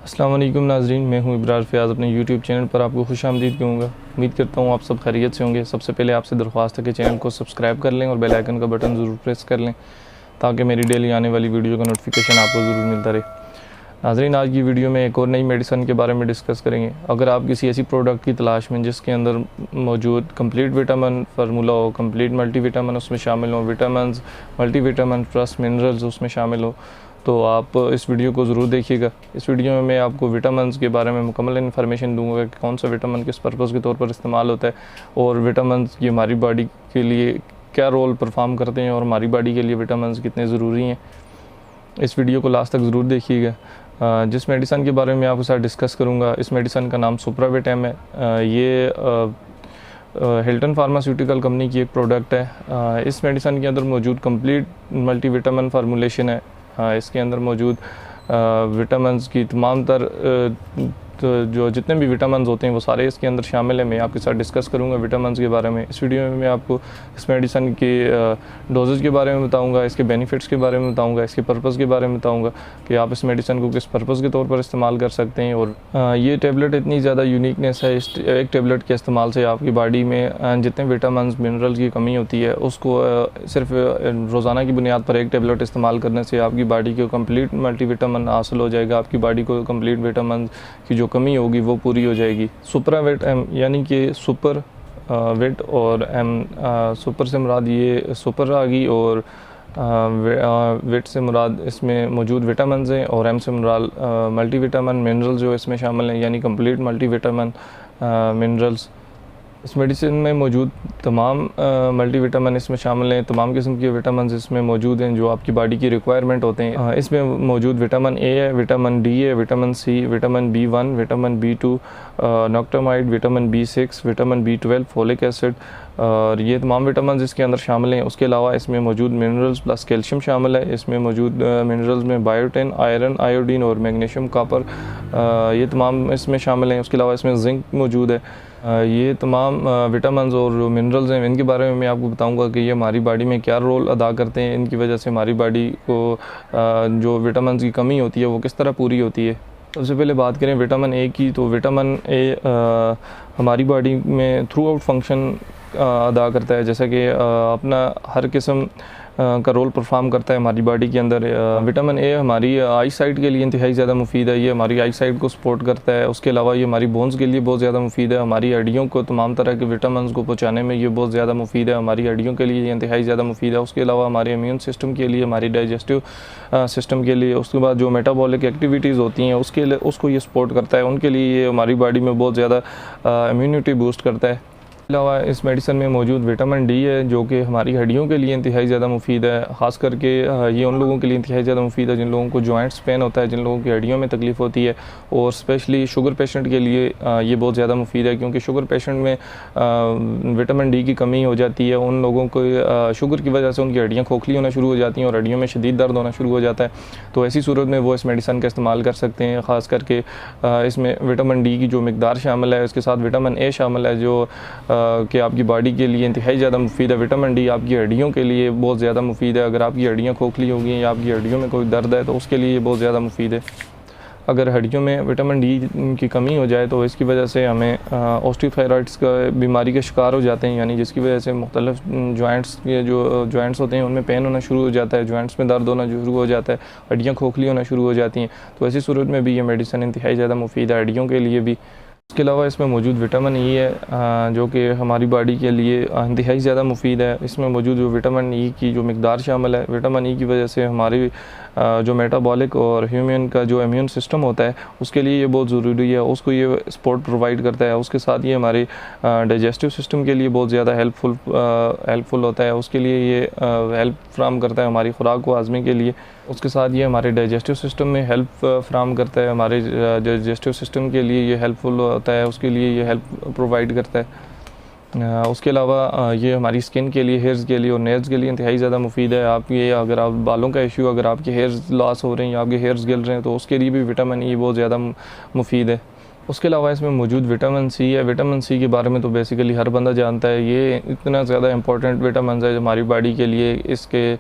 अस्सलाम वालेकुम नाज़रीन, मैं हूं इब्रार फ़याज़। अपने यूट्यूब चैनल पर आपको खुशामदीद कहूँगा। उम्मीद करता हूं आप सब खैरियत से होंगे। सबसे पहले आपसे दरख्वास्त है कि चैनल को सब्सक्राइब कर लें और बेल आइकन का बटन ज़रूर प्रेस कर लें ताकि मेरी डेली आने वाली वीडियो का नोटिफिकेशन आपको ज़रूर मिलता रहे। नाज़रीन, आज की वीडियो में एक और नई मेडिसन के बारे में डिस्कस करेंगे। अगर आप किसी ऐसी प्रोडक्ट की तलाश में जिसके अंदर मौजूद कंप्लीट विटामिन फार्मूला हो, कंप्लीट मल्टीविटामिन उसमें शामिल हो, विटामिन मल्टीविटामिन प्लस मिनरल्स उसमें शामिल हो, तो आप इस वीडियो को ज़रूर देखिएगा। इस वीडियो में मैं आपको विटामिन के बारे में मुकम्मल इन्फॉर्मेशन दूंगा कि कौन सा विटामिन किस पर्पज़ के तौर पर इस्तेमाल होता है और विटामिन ये हमारी बॉडी के लिए क्या रोल परफॉर्म करते हैं और हमारी बॉडी के लिए विटामिन कितने ज़रूरी हैं। इस वीडियो को लास्ट तक ज़रूर देखिएगा। जिस मेडिसन के बारे में आपके साथ डिस्कस करूँगा, इस मेडिसन का नाम सुप्रावेट एम है। ये हिल्टन फार्मास्यूटिकल कंपनी की एक प्रोडक्ट है। इस मेडिसन के अंदर मौजूद कंप्लीट मल्टीविटामिन फार्मूलेशन है। इसके अंदर मौजूद विटामिन की तमाम तर जो जितने भी विटामिन होते हैं वो सारे इसके अंदर शामिल है। मैं आपके साथ डिस्कस करूंगा विटामिन के बारे में। इस वीडियो में मैं आपको इस मेडिसन के डोजेज के बारे में बताऊंगा, इसके बेनिफिट्स के बारे में बताऊंगा, इसके पर्पज़ के बारे में बताऊंगा कि आप इस मेडिसन को किस पर्पज़ के तौर पर इस्तेमाल कर सकते हैं। और ये टेबलेट इतनी ज़्यादा यूनिकनेस है, इस एक टेबलेट के इस्तेमाल से आपकी बॉडी में जितने विटामिन मिनरल की कमी होती है उसको सिर्फ रोज़ाना की बुनियाद पर एक टेबलेट इस्तेमाल करने से आपकी बॉडी को कम्प्लीट मल्टीविटामिन हासिल हो जाएगा। आपकी बॉडी को कम्प्लीट विटामिन की जो कमी होगी वो पूरी हो जाएगी। सुप्रावेट एम यानी कि सुपर वेट और एम, सुपर से मुराद ये सुपर आ गई और वेट से मुराद इसमें मौजूद विटामिन हैं और एम से मुराद मल्टीविटामिन मिनरल जो इसमें शामिल हैं, यानी कंप्लीट मल्टीविटामिन मिनरल्स। इस मेडिसिन में मौजूद तमाम मल्टीविटामिन इसमें शामिल हैं। तमाम किस्म के विटामिन इसमें मौजूद हैं जो आपकी बॉडी की रिक्वायरमेंट होते हैं। इसमें मौजूद विटामिन ए है, विटामिन डी है, vitamin C, vitamin B1, vitamin B2, नॉक्टामाइड, vitamin B6, vitamin B12, folic acid और ये तमाम विटामिन इसके अंदर शामिल हैं। उसके अलावा इसमें मौजूद मिनरल्स प्लस कैल्शियम शामिल है। इसमें मौजूद मिनरल्स में बायोटिन, आयरन, आयोडीन और मैग्नीशियम, कॉपर ये तमाम इसमें शामिल हैं। उसके अलावा इसमें जिंक मौजूद है। ये तमाम विटामिन और जो मिनरल्स हैं इनके बारे में मैं आपको बताऊंगा कि ये हमारी बॉडी में क्या रोल अदा करते हैं। इनकी वजह से हमारी बॉडी को जो विटामिन की कमी होती है वो किस तरह पूरी होती है। सबसे पहले बात करें विटामिन ए की, तो विटामिन ए हमारी बॉडी में थ्रू आउट फंक्शन अदा करता है, जैसे कि अपना हर किस्म का रोल परफॉर्म करता है हमारी बॉडी के अंदर। विटामिन ए हमारी आई साइट के लिए इंतहाई ज़्यादा मुफीद है। ये हमारी आई साइट को सपोर्ट करता है। उसके अलावा ये हमारी बोन्स के लिए बहुत ज़्यादा मुफीद है। हमारी हड्डियों को तमाम तरह के विटामिन को पहुँचाने में ये बहुत ज़्यादा मुफीद है। हमारी हड्डियों के लिए ये इंतहाई ज़्यादा मुफीद है। उसके अलावा हमारे इम्यून सिस्टम के लिए, हमारी डाइजेस्टिव सिस्टम के लिए, उसके बाद जो मेटाबॉलिक एक्टिविटीज़ होती हैं उसके लिए उसको ये सपोर्ट करता है। उनके लिए ये हमारी बॉडी में बहुत ज़्यादा इम्यूनिटी बूस्ट करता है। अलावा इस मेडिसिन में मौजूद विटामिन डी है जो कि हमारी हड्डियों के लिए इंतहाई ज़्यादा मुफीद है। ख़ास करके ये उन लोगों के लिए इंतहाई ज़्यादा मुफीद है जिन लोगों को जॉइंट्स पेन होता है, जिन लोगों की हड्डियों में तकलीफ़ होती है, और स्पेशली शुगर पेशेंट के लिए ये बहुत ज़्यादा मुफीद है क्योंकि शुगर पेशेंट में विटामिन डी की कमी हो जाती है। उन लोगों को शुगर की वजह से उनकी हड्डियाँ खोखली होना शुरू हो जाती हैं और हड्डियों में शदीद दर्द होना शुरू हो जाता है। तो ऐसी सूरत में वो इस मेडिसिन का इस्तेमाल कर सकते हैं। ख़ास करके इसमें विटामिन डी की जो मिकदार शामिल है, उसके साथ विटामिन ए शामिल है जो कि आपकी बॉडी के लिए इंतहाई ज़्यादा मुफीद है। विटामिन डी आपकी हड्डियों के लिए बहुत ज़्यादा मुफीद है। अगर आपकी हड्डियाँ खोखली होगी या आपकी हड्डियों में कोई दर्द है तो उसके लिए ये बहुत ज़्यादा मुफीद है। अगर हड्डियों में विटामिन डी की कमी हो जाए तो इसकी वजह से हमें ऑस्टियोथायराइड्स का बीमारी के शिकार हो जाते हैं, यानी जिसकी वजह से मुख्तलिफ जॉइंट्स के जो जॉइंट्स होते हैं उनमें पेन होना शुरू हो जाता है, जॉइंट्स में दर्द होना शुरू हो जाता है, हड्डियाँ खोखली होना शुरू हो जाती हैं। तो ऐसी सूरत में भी ये मेडिसिन इंतहाई ज़्यादा मुफीद है हड्डियों के लिए भी। इसके अलावा इसमें मौजूद विटामिन ई है जो कि हमारी बॉडी के लिए इंतहाई ज़्यादा मुफीद है। इसमें मौजूद जो विटामिन ई की जो मिकदार शामिल है, विटामिन ई की वजह से हमारी जो मेटाबॉलिक और ह्यूमन का जो इम्यून सिस्टम होता है उसके लिए ये बहुत ज़रूरी है, उसको ये सपोर्ट प्रोवाइड करता है। उसके साथ ये हमारे डाइजेस्टिव सिस्टम के लिए बहुत ज़्यादा हेल्पफुल होता है। उसके लिए ये हेल्प फ्राहम करता है हमारी खुराक को हाज़मे के लिए। उसके साथ ये हमारे डाइजेस्टिव सिस्टम में हेल्प फ्राहम करता है, हमारे डाइजेस्टिव सिस्टम के लिए ये हेल्पफुल होता है, उसके लिए ये हेल्प प्रोवाइड करता है। उसके अलावा ये हमारी स्किन के लिए, हेयर्स के लिए और नेल्स के लिए इंतहाई ज़्यादा मुफीद है। आप ये अगर आप बालों का इशू, अगर आपके हेयर्स लॉस हो रहे हैं या आपके हेयर्स गिल रहे हैं तो उसके लिए भी विटामिन ई बहुत ज़्यादा मुफीद है। उसके अलावा इसमें मौजूद विटामिन सी है। विटामिन सी के बारे में तो बेसिकली हर बंदा जानता है, ये इतना ज़्यादा इंपॉर्टेंट विटामिन है हमारी बॉडी के लिए। इसके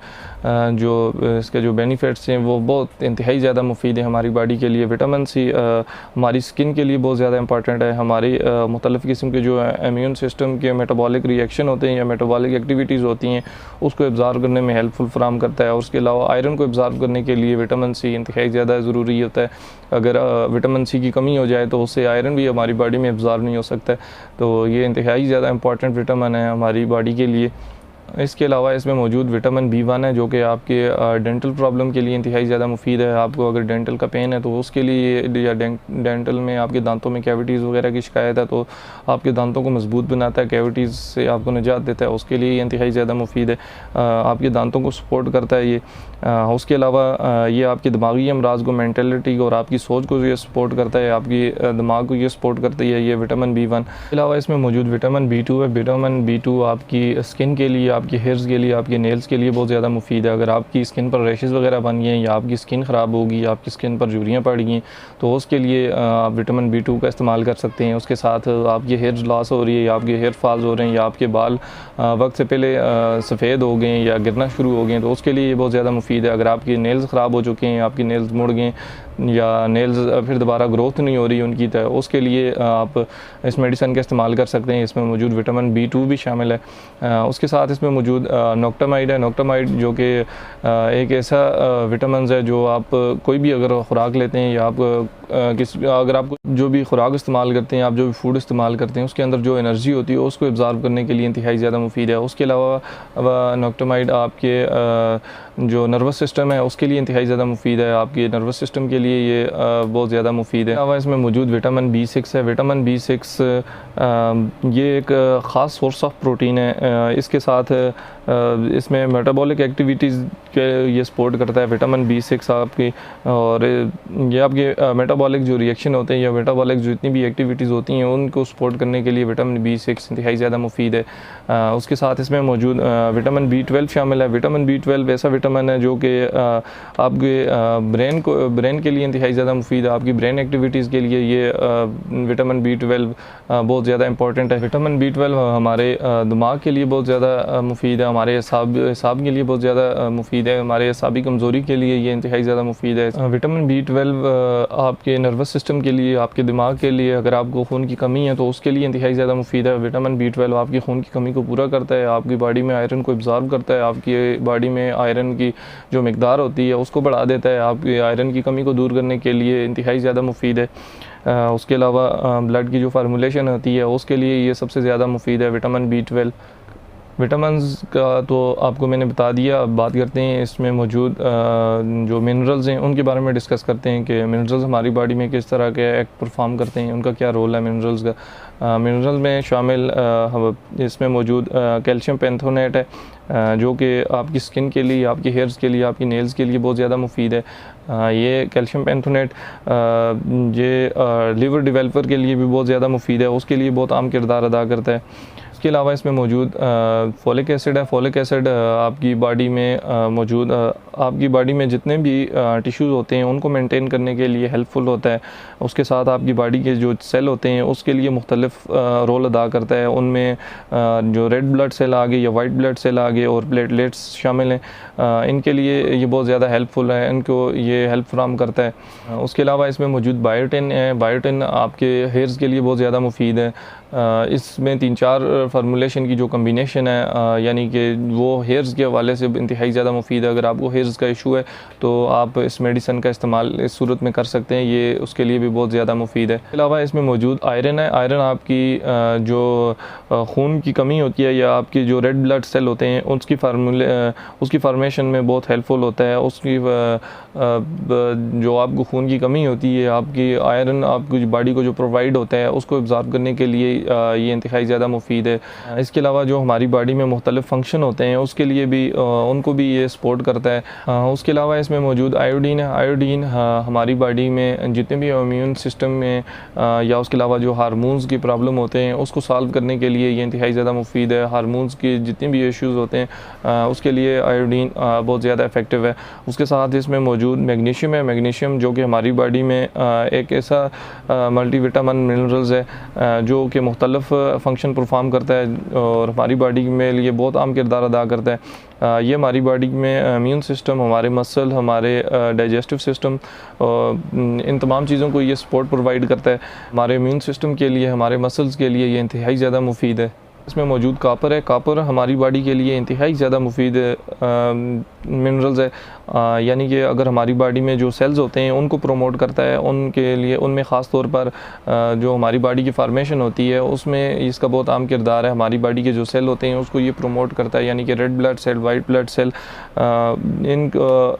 जो बेनिफिट्स हैं वो बहुत इंतहाई ज़्यादा मुफीद है हमारी बॉडी के लिए। विटामिन सी हमारी स्किन के लिए बहुत ज़्यादा इंपॉर्टेंट है। हमारी मुख्तलिफ़ किस्म के जो इम्यून सिस्टम के मेटाबॉलिक रिएक्शन होते हैं या मेटाबॉलिक एक्टिविटीज़ होती हैं उसको एब्ज़ॉर्ब करने में हेल्पफुल फराम करता है। और उसके अलावा आयरन को एब्ज़ॉर्ब करने के लिए विटामिन सी इंतहाई ज़्यादा ज़रूरी होता है। अगर विटामिन सी की कमी हो जाए तो उससे आयरन भी हमारी बॉडी में एब्ज़ॉर्ब नहीं हो सकता है। तो ये इंतहाई ज़्यादा इंपॉर्टेंट विटामिन है हमारी बॉडी के लिए। इसके अलावा इसमें मौजूद विटामिन B1 है जो कि आपके डेंटल प्रॉब्लम के लिए इंतहाई ज़्यादा मुफीद है। आपको अगर डेंटल का पेन है तो उसके लिए, या डेंटल में आपके दांतों में कैविटीज़ वगैरह की शिकायत है तो आपके दांतों को मजबूत बनाता है, कैविटीज़ से आपको निजात देता है, उसके लिए इंतहाई ज़्यादा मुफीद है। आपके दांतों को सपोर्ट करता है ये। उसके अलावा ये आपके दिमागी अमराज को, मेंटलिटी को और आपकी सोच को ये सपोर्ट करता है, आपकी दिमाग को ये सपोर्ट करती है ये विटामिन B1। इसके अलावा इसमें मौजूद विटामिन B2 है। विटामिन B2 आपकी स्किन के लिए, आपके हेयर्स के लिए, आपके नेल्स के लिए बहुत ज़्यादा मुफीद है। अगर आपकी स्किन पर रैशेज़ वगैरह बन गए या आपकी स्किन ख़राब होगी, आपकी स्किन पर झुर्रियाँ पड़ गई तो उसके लिए आप विटामिन B2 का इस्तेमाल कर सकते हैं। उसके साथ आपकी हेयर्स लॉस हो रही है या आपके हेयर फॉल्स हो रहे हैं या आपके बाल वक्त से पहले सफ़ेद हो गए या गिरना शुरू हो गए तो उसके लिए ये बहुत ज़्यादा मुफीद है। अगर आपके नेल्स ख़राब हो चुके हैं, आपकी नेल्स मुड़ गए या नेल्स फिर दोबारा ग्रोथ नहीं हो रही उनकी, तो उसके लिए आप इस मेडिसिन का इस्तेमाल कर सकते हैं। इसमें मौजूद विटामिन B2 भी शामिल है। उसके साथ इसमें मौजूद नोक्टामाइड है। नोक्टामाइड जो कि एक ऐसा विटामिन है जो आप कोई भी अगर खुराक लेते हैं या आप अगर आप जो भी खुराक इस्तेमाल करते हैं, आप जो भी फूड इस्तेमाल करते हैं उसके अंदर जो एनर्जी होती है उसको एब्ज़ॉर्ब करने के लिए इंतहाई ज़्यादा मुफीद है। उसके अलावा नोक्टामाइड आपके जो नर्वस सिस्टम है उसके लिए इंतहाई ज़्यादा मुफीद है। आपके नर्वस सिस्टम के लिए ये बहुत ज़्यादा मुफीद है। अलावा इसमें मौजूद विटामिन B6 है। विटामिन B6 ये एक ख़ास सोर्स ऑफ प्रोटीन है। इसके साथ इसमें मेटाबॉलिक एक्टिविटीज़ के ये सपोर्ट करता है विटामिन B6 आपकी, और ये आपके मेटाबॉलिक जो रिएक्शन होते हैं या मेटाबॉलिक जो इतनी भी एक्टिविटीज़ होती हैं उनको सपोर्ट करने के लिए विटामिन B6 इंतहाई ज़्यादा मुफीद है। उसके साथ इसमें मौजूद विटामिन B12 शामिल है। विटामिन B12 ऐसा विटामिन है जो कि आपके ब्रेन के लिए इंतहाई ज़्यादा मुफीद है। आपकी ब्रेन एक्टिविटीज़ के लिए ये विटामिन B12 बहुत ज़्यादा इंपॉर्टेंट है। विटामिन B12 हमारे दिमाग के लिए बहुत ज़्यादा मुफीद है, हमारे असाब के लिए बहुत ज़्यादा मुफीद है, हमारे असाबी कमज़ोरी के लिए ये इंतहाई ज़्यादा मुफीद है। विटामिन B12 आपके नर्वस सिस्टम के लिए, आपके दिमाग के लिए, अगर आपको खून की कमी है तो उसके लिए इंतहाई ज़्यादा मुफीद है। विटामिन B12 आपकी खून की कमी को पूरा करता है, आपकी बॉडी में आयरन को एब्ज़ॉर्ब करता है, आपकी बॉडी में आयरन की जो मिकदार होती है उसको बढ़ा देता है, आपकी आयरन की कमी को दूर करने के लिए इंतहाई ज़्यादा मुफीद है। उसके अलावा ब्लड की जो फार्मूलेशन होती है उसके लिए ये सबसे ज़्यादा मुफीद है विटामिन B12। विटामिन्स का तो आपको मैंने बता दिया। अब बात करते हैं इसमें मौजूद जो मिनरल्स हैं उनके बारे में डिस्कस करते हैं कि मिनरल्स हमारी बॉडी में किस तरह के एक्ट परफॉर्म करते हैं, उनका क्या रोल है मिनरल्स का। मिनरल में शामिल इसमें मौजूद कैल्शियम पेंथोनेट है जो कि आपकी स्किन के लिए, आपके हेयर्स के लिए, आपकी नेल्स के लिए बहुत ज़्यादा मुफीद है। ये कैल्शियम पेंथोनेट ये लिवर डेवलपर के लिए भी बहुत ज़्यादा मुफीद है, उसके लिए बहुत अहम किरदार अदा करता है। इसके अलावा इसमें मौजूद फोलिक एसिड है। फोलिक एसिड आपकी बॉडी में मौजूद आपकी बॉडी में जितने भी टिश्यूज़ होते हैं उनको मेंटेन करने के लिए हेल्पफुल होता है। उसके साथ आपकी बॉडी के जो सेल होते हैं उसके लिए मुख्तलिफ रोल अदा करता है। उनमें जो रेड ब्लड सेल आ गए या वाइट ब्लड सेल आ गए और प्लेटलेट्स शामिल हैं, इनके लिए ये बहुत ज़्यादा हेल्पफुल है, इनको ये हेल्प फ्राहम करता है। उसके अलावा इसमें मौजूद बायोटिन है। बायोटिन आपके हेयर्स के लिए बहुत ज़्यादा मुफीद है। इसमें 3-4 फार्मूलेशन की जो कम्बिनेशन है यानी कि वो हेयर्स के हवाले से इंतहाई ज़्यादा मुफीद है। अगर आपको हेयर्स का इशू है तो आप इस मेडिसिन का इस्तेमाल इस सूरत में कर सकते हैं, ये उसके लिए भी बहुत ज़्यादा मुफीद है। इसके अलावा इसमें मौजूद आयरन है। आयरन आपकी जो खून की कमी होती है या आपकी जो रेड ब्लड सेल होते हैं उसकी फार्मेशन में बहुत हेल्पफुल होता है। उसकी जो आपको खून की कमी होती है, आपकी आयरन आपकी बॉडी को जो प्रोवाइड होता है उसको एब्ज़ॉर्ब करने के लिए ये इंतहाई ज़्यादा मुफीद है। इसके अलावा जो हमारी बॉडी में मुख्तलिफ़ फंक्शन होते हैं उसके लिए भी उनको भी ये सपोर्ट करता है। उसके अलावा इसमें मौजूद आयोडीन है। आयोडीन हमारी बॉडी में जितने भी इम्यून सिस्टम में या उसके अलावा जो हार्मोन्स की प्रॉब्लम होते हैं उसको सॉल्व करने के लिए ये इंतहाई ज़्यादा मुफीद है। हार्मोन्स के जितने भी इश्यूज़ होते हैं उसके लिए आयोडीन बहुत ज़्यादा इफ़ेक्टिव है। उसके साथ इसमें मौजूद मैग्नीशियम है। मैग्नीशियम जो कि हमारी बॉडी में एक ऐसा मल्टीविटामिन मिनरल्स है जो कि मुख्तलिफ़ फ़ंक्शन परफॉर्म करता है और हमारी बॉडी में लिए बहुत अहम किरदार अदा करता है। ये हमारी बॉडी में इम्यून सिस्टम, हमारे मसल, हमारे डाइजेस्टिव सिस्टम, इन तमाम चीज़ों को ये सपोर्ट प्रोवाइड करता है। हमारे इम्यून सिस्टम के लिए, हमारे मसल्स के लिए ये इंतहाई ज़्यादा मुफीद है। इसमें मौजूद कॉपर है। कॉपर हमारी बॉडी के लिए इंतहाई ज़्यादा मुफीद मिनरल्स है, यानी कि अगर हमारी बॉडी में जो सेल्स होते हैं उनको प्रोमोट करता है, उनके लिए उनमें ख़ास तौर पर जो हमारी बॉडी की फार्मेशन होती है उसमें इसका बहुत अहम किरदार है। हमारी बॉडी के जो सेल होते हैं उसको ये प्रोमोट करता है, यानी कि red blood cell, white blood cell,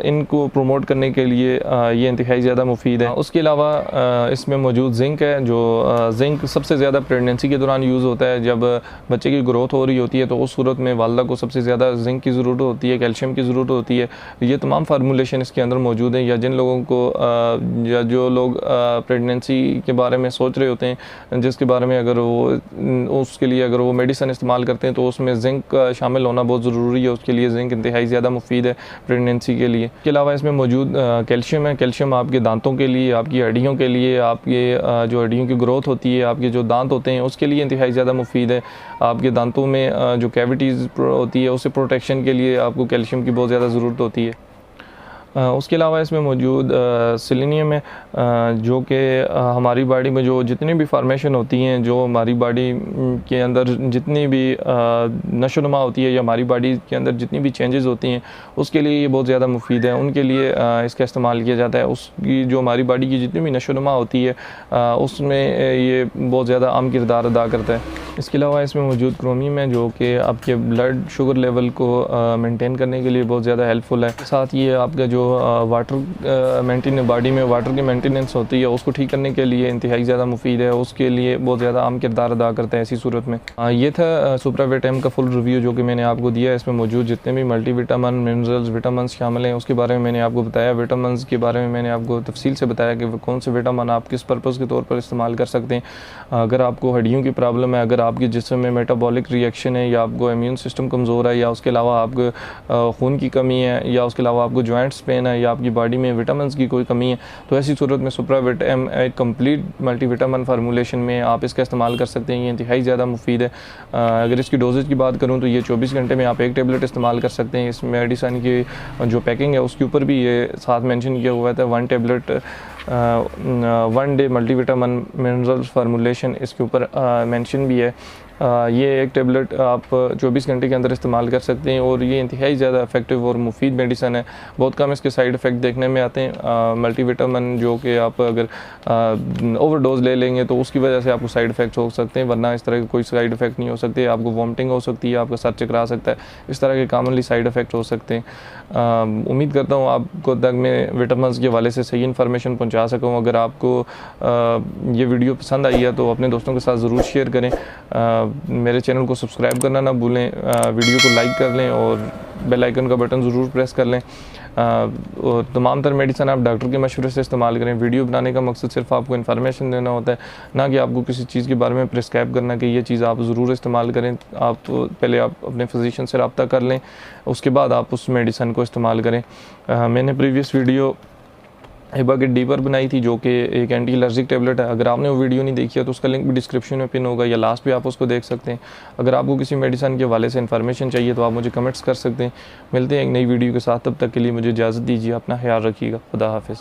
इनको प्रोमोट करने के लिए ये इंतहाई ज़्यादा मुफीद है। उसके अलावा इसमें मौजूद जिंक है, जो जिंक सबसे ज़्यादा प्रेगनेंसी के दौरान यूज़ होता है। जब बच्चे की ग्रोथ हो रही होती है तो उस सूरत में वालदा को सबसे ज़्यादा जिंक की ज़रूरत होती है, कैल्शियम की ज़रूरत होती है। ये तमाम फार्मूलेशन इसके अंदर मौजूद हैं। या जिन लोगों को या जो लोग प्रेगनेंसी के बारे में सोच रहे होते हैं, जिसके बारे में अगर वो उसके लिए अगर वो मेडिसिन इस्तेमाल करते हैं तो उसमें जिंक शामिल होना बहुत ज़रूरी है। उसके लिए जिंक इंतहाई ज़्यादा मुफीद है प्रेगनेंसी के लिए। इसके अलावा इसमें मौजूद कैल्शियम है। कैल्शियम आपके दांतों के लिए, आपकी हड्डियों के लिए, आपके जो हड्डियों की ग्रोथ होती है, आपके जो दांत होते हैं उसके लिए इंतहाई ज़्यादा मुफीद है। आपके दांतों में जो कैविटीज़ होती है उससे प्रोटेक्शन के लिए आपको कैल्शियम की बहुत ज़्यादा ज़रूरत होती है। उसके अलावा इसमें मौजूद सेलेनियम है, जो कि हमारी बॉडी में जो जितनी भी फार्मेशन होती हैं, जो हमारी बॉडी के अंदर जितनी भी नशोनुमा होती है या हमारी बॉडी के अंदर जितनी भी चेंजेस होती हैं उसके लिए ये बहुत ज़्यादा मुफीद है। उनके लिए इसका इस्तेमाल किया जाता है। उसकी जो हमारी बॉडी की जितनी भी नशोनुमा होती है उसमें ये बहुत ज़्यादा अहम किरदार अदा करता है। इसके अलावा इसमें मौजूद क्रोमियम है, जो कि आपके ब्लड शुगर लेवल को मेंटेन करने के लिए बहुत ज़्यादा हेल्पफुल है। साथ ये आपका जो वाटर मेंटेन बॉडी में वाटर की मेंटेनेंस होती है उसको ठीक करने के लिए इंतहाई ज़्यादा मुफीद है। उसके लिए बहुत ज़्यादा अहम किरदार अदा करता है ऐसी सूरत में। ये था सुप्रावेट एम का फुल रिव्यू जो कि मैंने आपको दिया है। इसमें मौजूद जितने भी मल्टीविटामिन, मिनरल्स, विटामिन शामिल हैं उसके बारे में मैंने आपको बताया। विटामिन के बारे में मैंने आपको तफसील से बताया कि कौन से विटामिन आप किस पर्पज़ के तौर पर इस्तेमाल कर सकते हैं। अगर आपको हड्डियों की प्रॉब्लम है, अगर आपके जिस्म में मेटाबॉलिक रिएक्शन है, या आपको इम्यून सिस्टम कमज़ोर है, या उसके अलावा आपको खून की कमी है, या उसके अलावा आपको जॉइंट्स पेन है, या आपकी बॉडी में विटामिन की कोई कमी है, तो ऐसी सूरत में सुप्रावेट एम एक कंप्लीट मल्टीविटामिन फार्मूलेशन में आप इसका इस्तेमाल कर सकते हैं। ये इंतहाई ज़्यादा मुफीद है। अगर इसकी डोजेज की बात करूँ तो ये 24 घंटे में आप एक टेबलेट इस्तेमाल कर सकते हैं। इस मेडिसिन की जो पैकिंग है उसके ऊपर भी ये साथ मेंशन किया हुआ था 1 tablet 1 day multivitamin minerals formulation, इसके ऊपर मेंशन भी है। ये एक टेबलेट आप 24 घंटे के अंदर इस्तेमाल कर सकते हैं और ये इंतहाई ज़्यादा इफेक्टिव और मुफीद मेडिसन है। बहुत कम इसके साइड इफ़ेक्ट देखने में आते हैं। मल्टीविटामिन जो कि आप अगर ओवरडोज ले लेंगे तो उसकी वजह से आपको साइड इफ़ेक्ट्स हो सकते हैं, वरना इस तरह के कोई साइड इफ़ेक्ट नहीं हो सकते। आपको वॉमिटिंग हो सकती है, आपका सर चकरा सकता है, इस तरह के कॉमनली साइड इफ़ेक्ट हो सकते हैं। उम्मीद करता हूँ आपको तक मैं विटामिन के हवाले से सही इन्फॉर्मेशन पहुँचा सका हूँ। अगर आपको ये वीडियो पसंद आई है तो अपने दोस्तों के साथ ज़रूर शेयर करें। मेरे चैनल को सब्सक्राइब करना ना भूलें, वीडियो को लाइक कर लें और बेल आइकन का बटन ज़रूर प्रेस कर लें। और तमाम तर मेडिसिन आप डॉक्टर के मशवरे से इस्तेमाल करें। वीडियो बनाने का मकसद सिर्फ आपको इन्फॉर्मेशन देना होता है, ना कि आपको किसी चीज़ के बारे में प्रिस्क्राइब करना कि ये चीज़ आप ज़रूर इस्तेमाल करें। आप पहले आप अपने फिजिशियन से रब्ता कर लें, उसके बाद आप उस मेडिसिन को इस्तेमाल करें। मैंने प्रीवियस वीडियो हिबा के डीपर बनाई थी जो कि एक एंटी एलर्जिक टेबलेट है। अगर आपने वो वीडियो नहीं देखी है तो उसका लिंक भी डिस्क्रिप्शन में पिन होगा या लास्ट पे आप उसको देख सकते हैं। अगर आपको किसी मेडिसिन के हवाले से इन्फॉर्मेशन चाहिए तो आप मुझे कमेंट्स कर सकते हैं। मिलते हैं एक नई वीडियो के साथ, तब तक के लिए मुझे इजाज़त दीजिए। अपना ख्याल रखिएगा। खुदा हाफिज़।